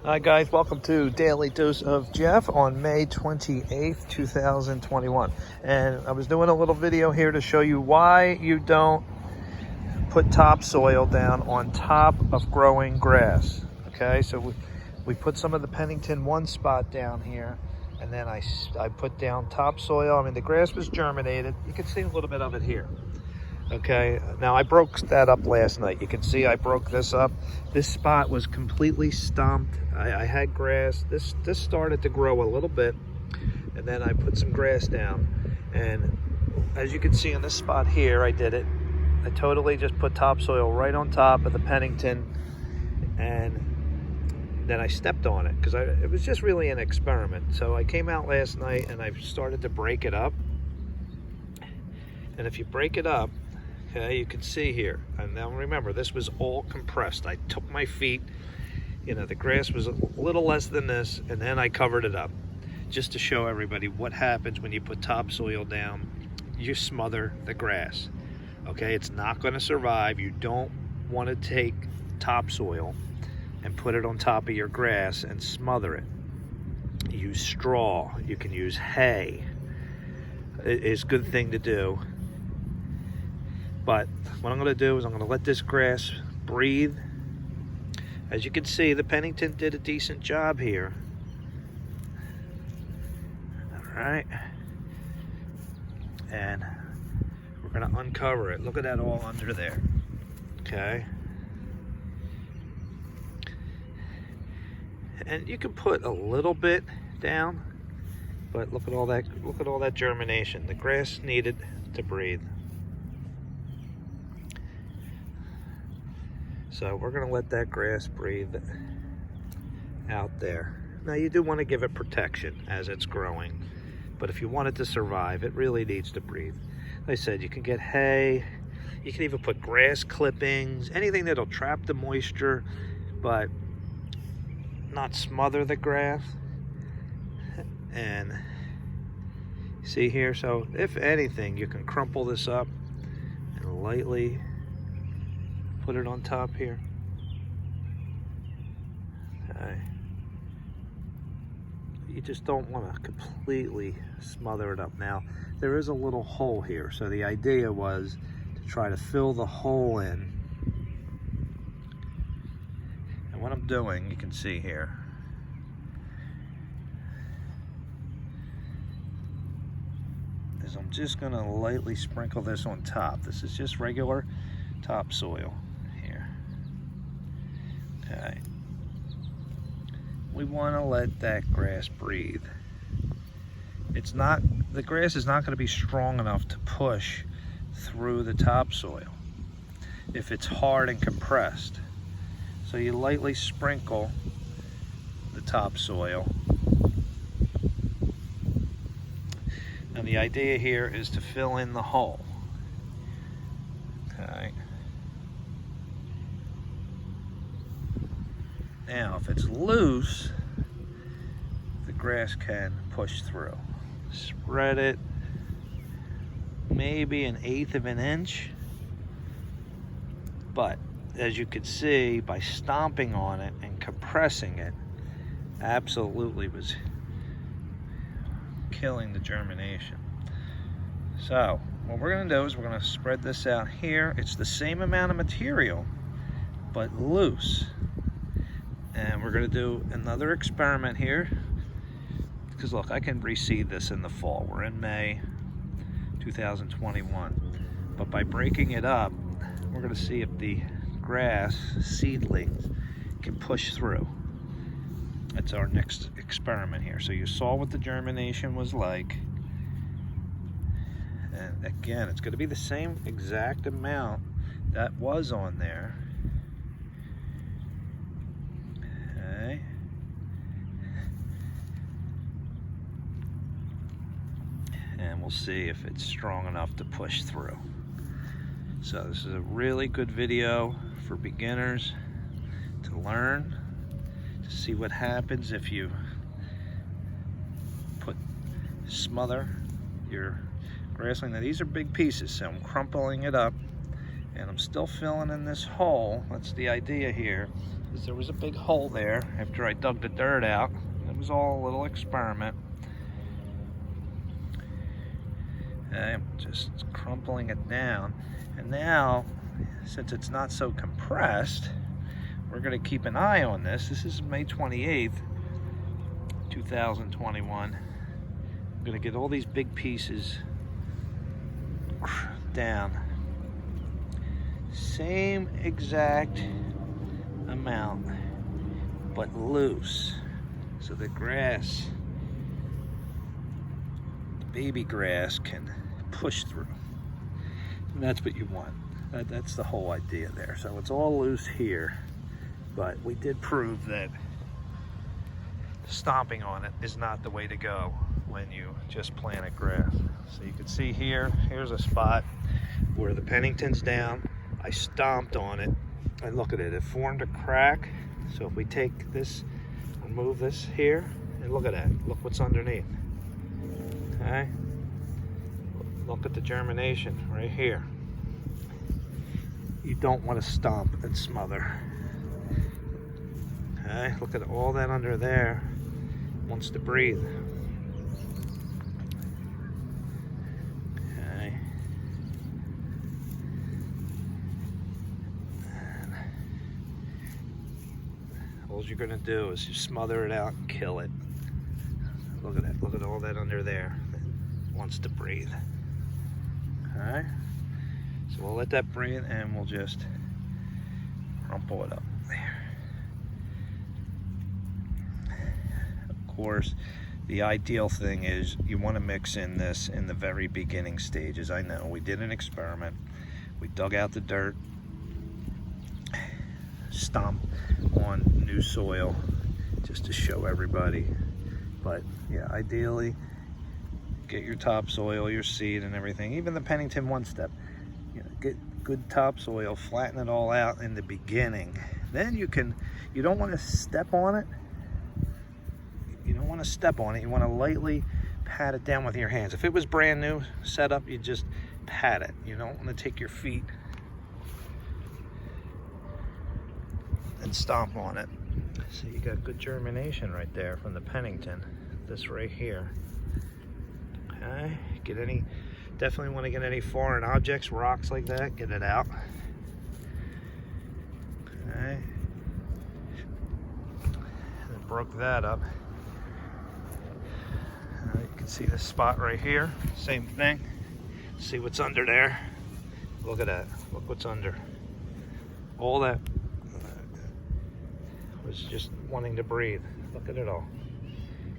Hi guys, welcome to Daily Dose of Jeff on May 28th, 2021. And I was doing a little video here to show you why you don't put topsoil down on top of growing grass. Okay, so we put some of the Pennington one spot down here, and then I put down topsoil. I mean, the grass was germinated. You can see a little bit of it here. Okay, now I broke that up last night. You can see I broke this up. This spot was completely stumped. I had grass. This started to grow a little bit, and then I put some grass down. And as you can see in this spot here, I did it. I totally just put topsoil right on top of the Pennington, and then I stepped on it because it was just really an experiment. So I came out last night and I started to break it up. And if you break it up, okay, you can see here, and now remember, this was all compressed. I took my feet, you know, the grass was a little less than this, and then I covered it up just to show everybody what happens when you put topsoil down. You smother the grass, okay? It's not going to survive. You don't want to take topsoil and put it on top of your grass and smother it. Use straw. You can use hay. It's a good thing to do. But what I'm going to do is I'm going to let this grass breathe. As you can see, the Pennington did a decent job here. All right. And we're going to uncover it. Look at that all under there. Okay. And you can put a little bit down, but look at all that germination. The grass needed to breathe. So we're going to let that grass breathe out there. Now you do want to give it protection as it's growing, but if you want it to survive, it really needs to breathe. Like I said, you can get hay, you can even put grass clippings, anything that'll trap the moisture, but not smother the grass. And see here, so if anything, you can crumple this up and lightly put it on top here. Okay. You just don't want to completely smother it up. Now, there is a little hole here, so the idea was to try to fill the hole in. And what I'm doing, you can see here, is I'm just going to lightly sprinkle this on top. This is just regular topsoil. Okay. We want to let that grass breathe. The grass is not going to be strong enough to push through the topsoil if it's hard and compressed. So you lightly sprinkle the topsoil. And the idea here is to fill in the hole. Okay. Now, if it's loose, the grass can push through. Spread it maybe 1/8 of an inch. But as you can see, by stomping on it and compressing it, absolutely was killing the germination. So, what we're going to do is we're going to spread this out here. It's the same amount of material, but loose. And we're going to do another experiment here, because look, I can reseed this in the fall. We're in May 2021, but by breaking it up, we're going to see if the grass seedlings can push through. That's our next experiment here. So you saw what the germination was like, and again, it's going to be the same exact amount that was on there. And we'll see if it's strong enough to push through. So this is a really good video for beginners to learn, to see what happens if you smother your grassland. Now these are big pieces, so I'm crumpling it up And I'm still filling in this hole. That's the idea here, is there was a big hole there after I dug the dirt out. It was all a little experiment. Okay, I'm just crumpling it down. And now, since it's not so compressed, we're gonna keep an eye on this. This is May 28th, 2021. I'm gonna get all these big pieces down. Same exact amount, but loose. So the grass, the baby grass, can push through. And that's what you want. That's the whole idea there. So it's all loose here, but we did prove that stomping on it is not the way to go when you just planted grass. So you can see here, here's a spot where the Pennington's down. I stomped on it, and look at it, it formed a crack. So if we take this, remove this here, and look at that, look what's underneath. Okay, look at the germination right here. You don't want to stomp and smother. Okay, look at all that under there, wants to breathe. Okay. All you're gonna do is just smother it out and kill it. Look at that, look at all that under there that wants to breathe. Okay, so we'll let that breathe and we'll just crumple it up there. Of course, the ideal thing is you want to mix in this in the very beginning stages. I know we did an experiment. We dug out the dirt, stomped on new soil just to show everybody. But yeah, ideally, get your topsoil, your seed and everything, even the Pennington one step. You know, get good topsoil, flatten it all out in the beginning. Then you don't want to step on it. You don't want to step on it. You want to lightly pat it down with your hands. If it was brand new setup, you just pat it. You don't want to take your feet and stomp on it. So you got good germination right there from the Pennington. This right here. Okay, definitely want to get any foreign objects, rocks like that, get it out. Okay, and broke that up. You can see this spot right here, same thing. See what's under there. Look at that, look what's under. All that was just wanting to breathe. Look at it all.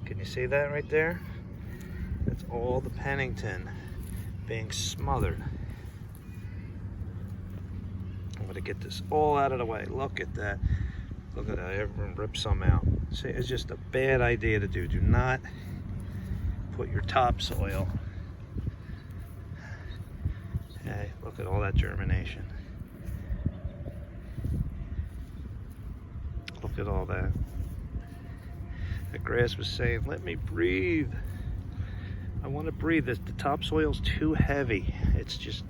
Can you see that right there? That's all the Pennington being smothered. I'm gonna get this all out of the way. Look at that. Look at that, everyone ripped some out. See, it's just a bad idea to do. Do not put your topsoil. Okay, look at all that germination. Look at all that. The grass was saying, let me breathe. I want to breathe. The topsoil's too heavy. It's just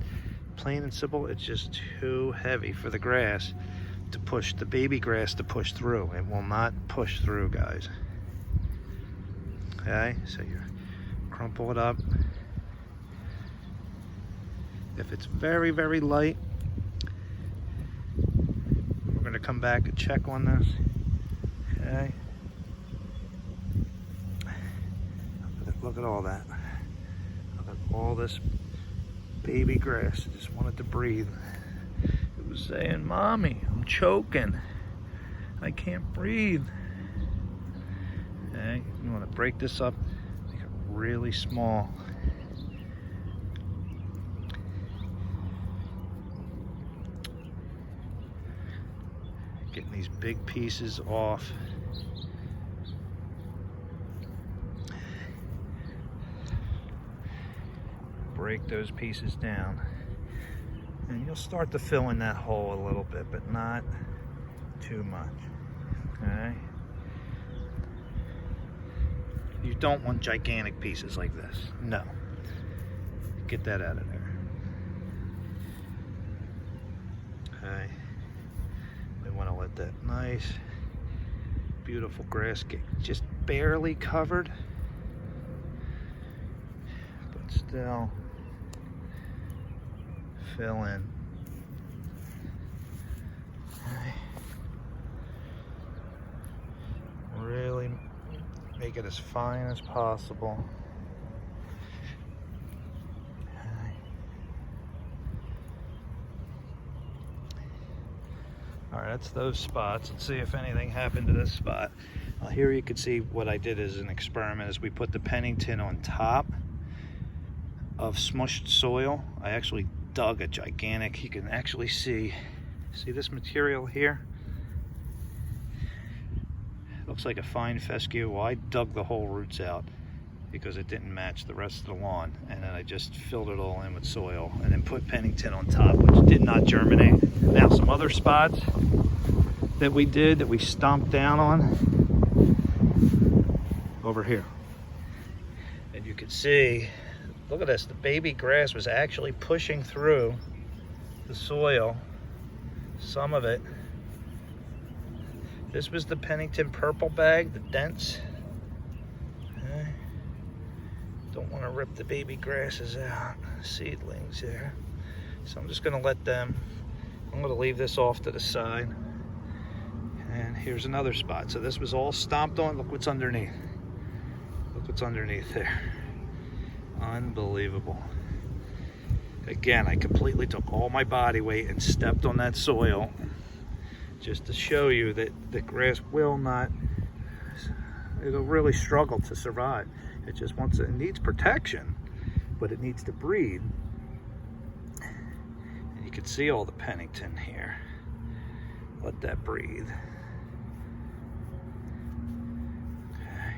plain and simple. It's just too heavy for the grass to push, the baby grass to push through. It will not push through, guys. Okay, so you crumple it up. If it's very, very light, we're going to come back and check on this. Okay. Look at all that. Look at all this baby grass. I just wanted to breathe. It was saying, Mommy, I'm choking. I can't breathe. Okay, you want to break this up, make it really small. Getting these big pieces off. Break those pieces down. And you'll start to fill in that hole a little bit, but not too much. Okay? You don't want gigantic pieces like this. No. Get that out of there. let that nice, beautiful grass get just barely covered, but still fill in. Okay. Really make it as fine as possible. All right, that's those spots. Let's see if anything happened to this spot. Here you can see what I did as an experiment is we put the Pennington on top of smushed soil. I actually dug a gigantic, you can actually see this material here? It looks like a fine fescue. Well, I dug the whole roots out because it didn't match the rest of the lawn, and then I just filled it all in with soil and then put Pennington on top, which did not germinate. Now some other spots that we did that we stomped down on over here, and you can see, look at this, the baby grass was actually pushing through the soil, some of it. This was the Pennington purple bag, the dense. Okay. Don't want to rip the baby grasses out, seedlings there. So I'm just going to let them, I'm going to leave this off to the side. And here's another spot. So this was all stomped on. Look what's underneath. Look what's underneath there. Unbelievable. Again, I completely took all my body weight and stepped on that soil just to show you that the grass will not, it'll really struggle to survive. It just wants, it needs protection, but it needs to breathe. And you can see all the Pennington here. Let that breathe. Okay.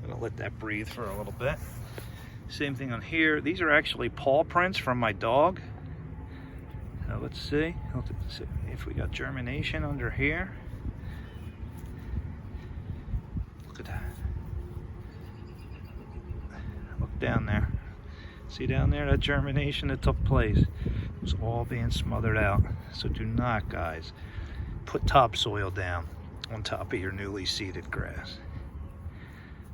I'm gonna let that breathe for a little bit. Same thing on here. These are actually paw prints from my dog. Now let's see if we got germination under here. Look at that. Look down there. See down there that germination that took place? It was all being smothered out. So do not, guys, put topsoil down on top of your newly seeded grass.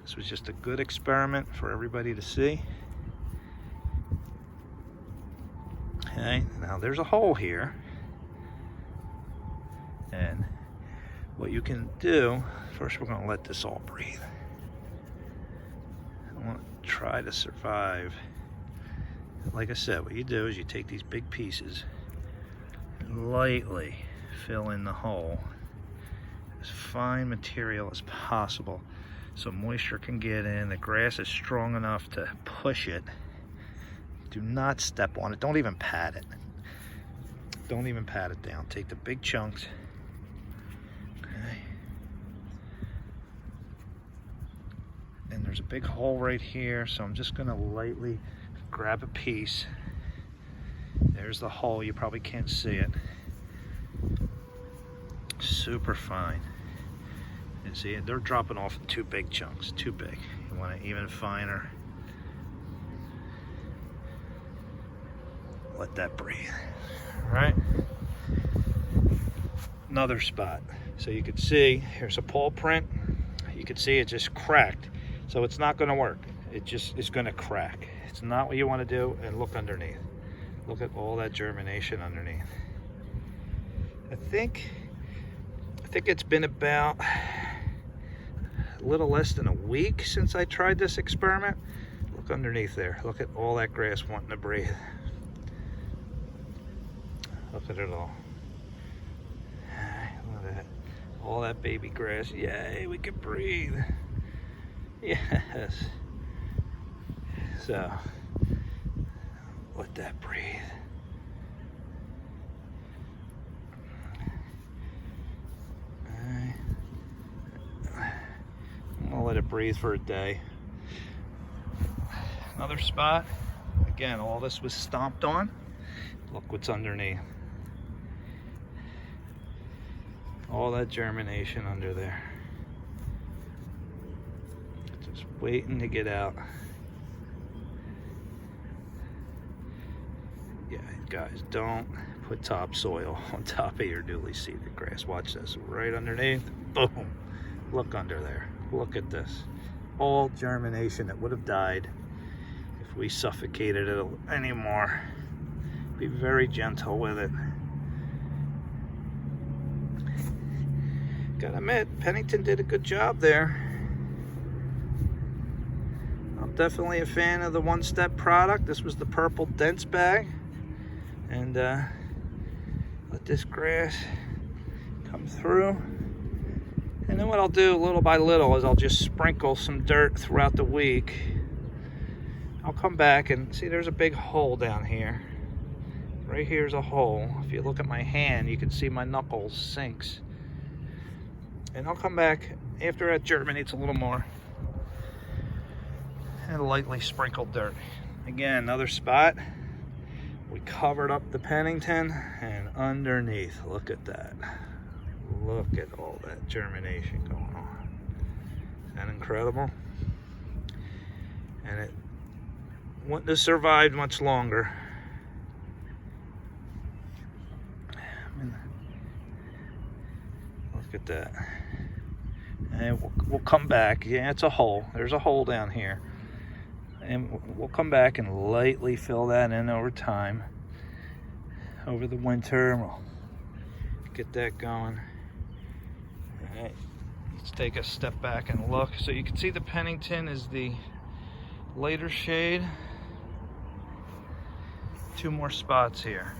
This was just a good experiment for everybody to see. Okay, now there's a hole here. And what you can do, first we're going to let this all breathe. I want to try to survive. Like I said, what you do is you take these big pieces and lightly fill in the hole. As fine material as possible so moisture can get in. The grass is strong enough to push it. Do not step on it. Don't even pat it. Don't even pat it down. Take the big chunks. Okay. And there's a big hole right here, so I'm just gonna lightly grab a piece. There's the hole. You probably can't see it. Super fine. You see, they're dropping off in two big chunks, too big. You want it even finer. Let that breathe. All right. Another spot. So you can see, here's a paw print. You can see it just cracked. So it's not gonna work. It just is gonna crack. It's not what you wanna do, and look underneath. Look at all that germination underneath. I think it's been about a little less than a week since I tried this experiment. Look underneath there. Look at all that grass wanting to breathe. Look at it all. Look at that. All that baby grass. Yay, we can breathe. Yes. So, let that breathe. I'm gonna let it breathe for a day. Another spot. Again, all this was stomped on. Look what's underneath. All that germination under there. Just waiting to get out. guys, don't put topsoil on top of your newly seeded grass. Watch this, right underneath, boom. Look under there, look at this. All germination that would have died if we suffocated it anymore. Be very gentle with it. Gotta admit, Pennington did a good job there. I'm definitely a fan of the one-step product. This was the purple dense bag. And let this grass come through. And then what I'll do little by little is I'll just sprinkle some dirt throughout the week. I'll come back and see there's a big hole down here. Right here's a hole. If you look at my hand, you can see my knuckles sinks. And I'll come back after it germinates a little more and lightly sprinkle dirt. Again, another spot. We covered up the Pennington, and underneath, look at that. Look at all that germination going on. Isn't that incredible? And it wouldn't have survived much longer. Look at that. And we'll come back. Yeah, it's a hole. There's a hole down here. And we'll come back and lightly fill that in over time. Over the winter, we'll get that going. All right, let's take a step back and look. So you can see the Pennington is the later shade. 2 more spots here.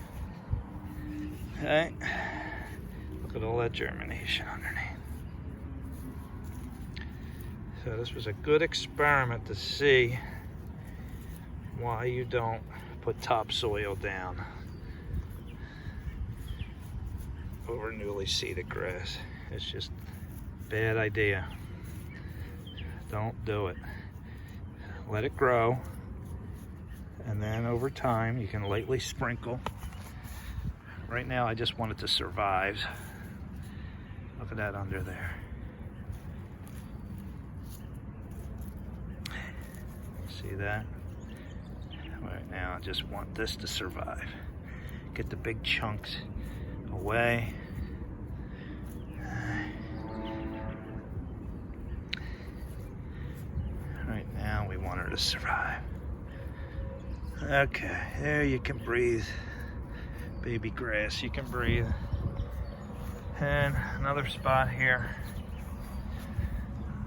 Okay. Look at all that germination underneath. So this was a good experiment to see why you don't put topsoil down over newly seeded grass. It's just a bad idea. Don't do it. Let it grow, and then over time you can lightly sprinkle. Right now I just want it to survive. Look at that under there. See that? Right now I just want this to survive. Get the big chunks away. Right now we want her to survive. Okay, there you can breathe. Baby grass, you can breathe. And another spot here.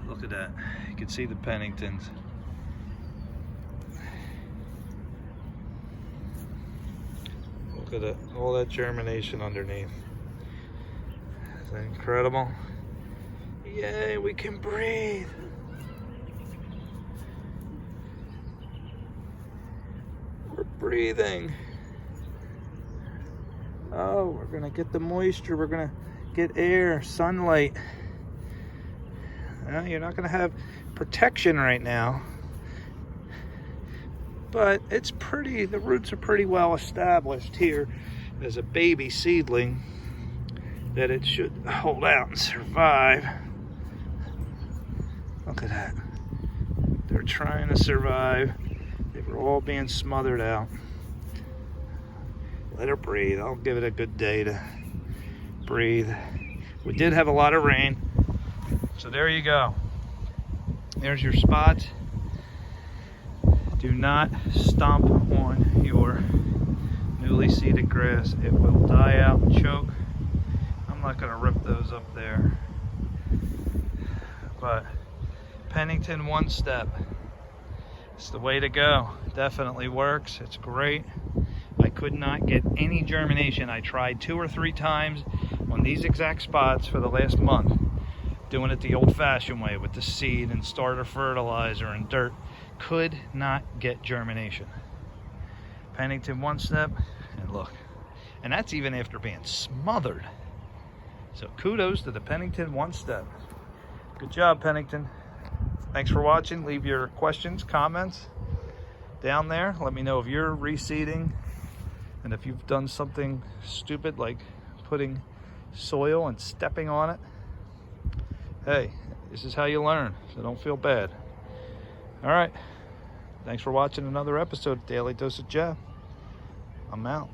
Look at that. You can see the Penningtons. Look at it, all that germination underneath. Is that incredible? Yay, we can breathe. We're breathing. Oh, we're gonna get the moisture, we're gonna get air, sunlight. You're not gonna have protection right now, but it's pretty, the roots are pretty well established here as a baby seedling that it should hold out and survive. Look at that. They're trying to survive. They were all being smothered out. Let her breathe. I'll give it a good day to breathe. We did have a lot of rain, so there you go. There's your spot. Do not stomp on your newly seeded grass. It will die out and choke. I'm not going to rip those up there. But Pennington one step. It's the way to go. Definitely works. It's great. I could not get any germination. I tried 2 or 3 times on these exact spots for the last month, doing it the old-fashioned way with the seed and starter fertilizer and dirt. Could not get germination. Pennington one step, and look. And that's even after being smothered. So kudos to the Pennington one step. Good job, Pennington. Thanks for watching. Leave your questions, comments down there. Let me know if you're reseeding and if you've done something stupid like putting soil and stepping on it. Hey, this is how you learn, so don't feel bad. All right. Thanks for watching another episode of Daily Dose of Jeff. I'm out.